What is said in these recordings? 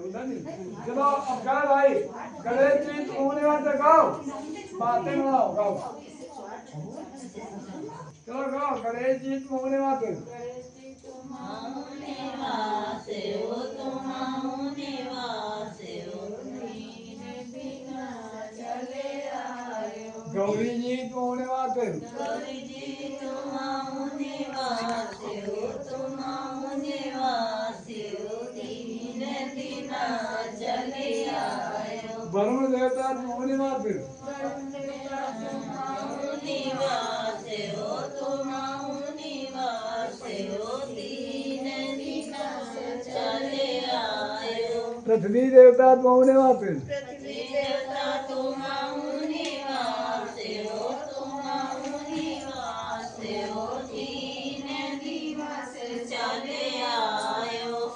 चलो अब गाओ भाई, गणेश जी तुम होने वाले गाओ, बातें बनाओ गाओ। चलो गाओ, गणेश जी तुम होने वाले। गौरी जी तुम होने वाले। वरुण देवता तुम होने वाले। पृथ्वी देवता तुम होने वाले।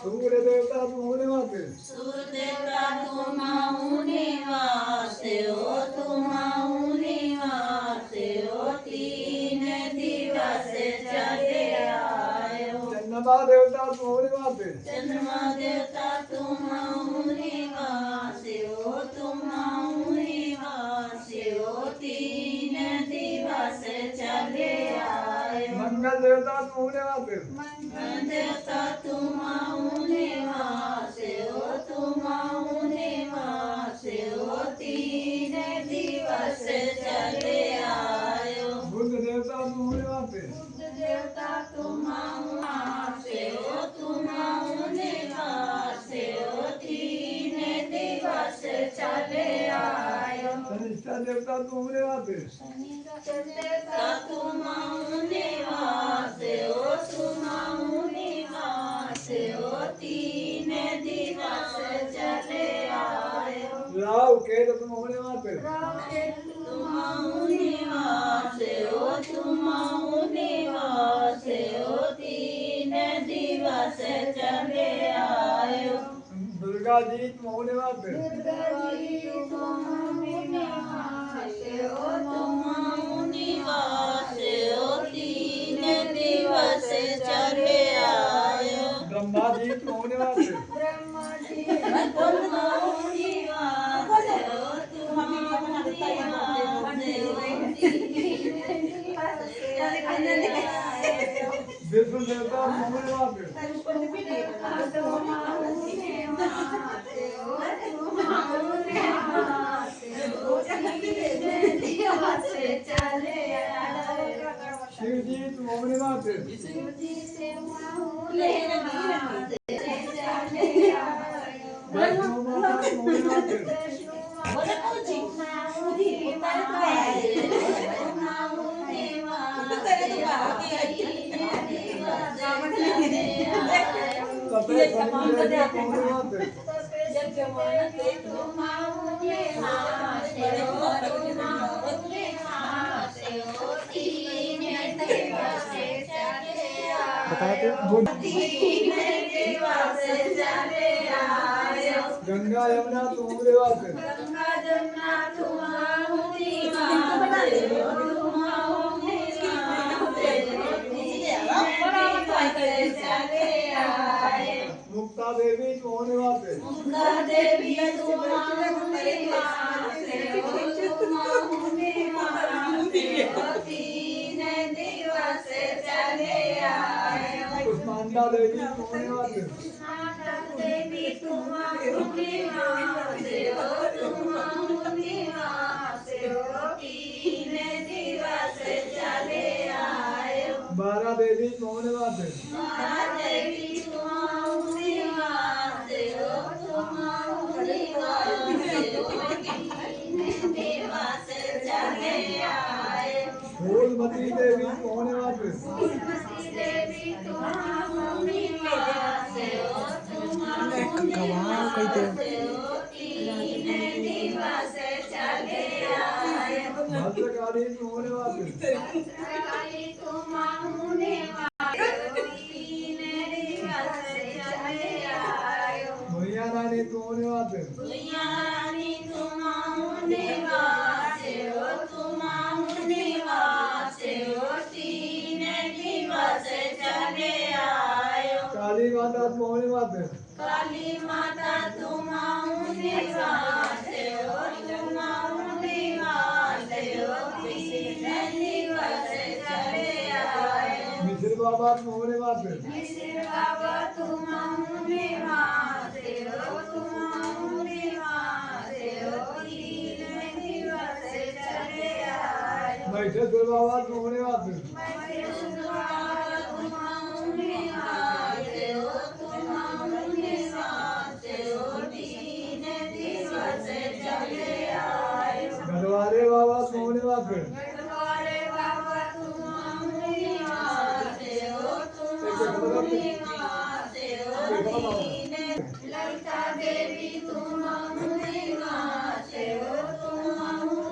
सूर्य देवता तुम होने वाले। चंद्रमा देवता तुम होने वाले। मंगल देवता तुम होने वाले। बुध देवता तुम होने वाले। शनिश्चर देवता तुम होने वाले। राहु केतु तुम होने वाले। दुर्गा जी तुम होने वाले। ब्रह्मा जी तुम होने वाले। विष्णु देवता तुम होने वाले। शिव जी तुम होने वाले। वैष्णो माता तुम होने वाले। गंगा यमुना तुम होने वाले। मुक्ता देवी तुम होने वाले। कुष्मांडा देवी तुम होने वाले। बारा देवी तुम होने वाले। फूलमती देवी तुम होने वाले। भद्रकाली तुम होने वाले। भैया रानी तुम होने वाले। काली माता तुम होने वाले। काली माता तुम निवास हो, तुम निवास हो, दीन दिवस चले आए। मिश्र बाबा तुम निवास मिश्र बाबा तुम निवास हो, तुम निवास हो, दीन दिवस चले आए। महेश्वर बाबा तुम निवास महेश्वर बाबा तुम निवास हो, तुम निवास हो, दीन दिवस चले आए। गढ़वारे बाबा तुम निवास गढ़वारे बाबा तुम निवास हो, तुम निवास हो, दीन। ललिता देवी तुम निवास हो, तुम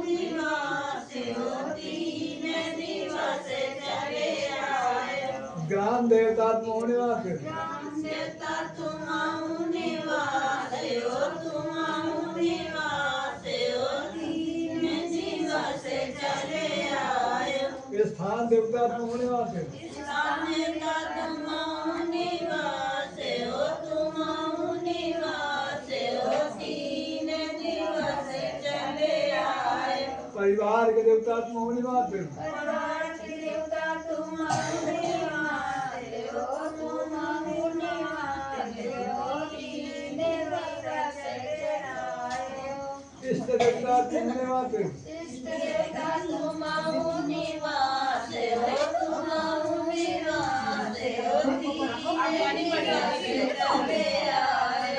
निवास हो, दीन दिवस चले आए। ग्राम देवता तुम निवास राम देवता तुम निवास हो, तुम निवास हो, दीन दिवस चले आए। स्थान देवता तुम निवास स्थान देवता तुम निवास हो, तुम निवास हो, दीन दिवस चले आए। परिवार के देवता तुम निवास परिवार के देवता तुम निवास हो, तुम निवास हो, दीन दिवस चले आए। इष्ट देवता तुम निवास इष्ट देवता तुम निवास हो, तुम निवास हो, दीन दिवस चले आए।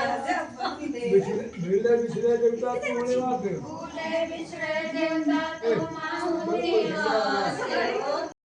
विश्रे देवता तुम निवास भूले बिछड़े देवता तुम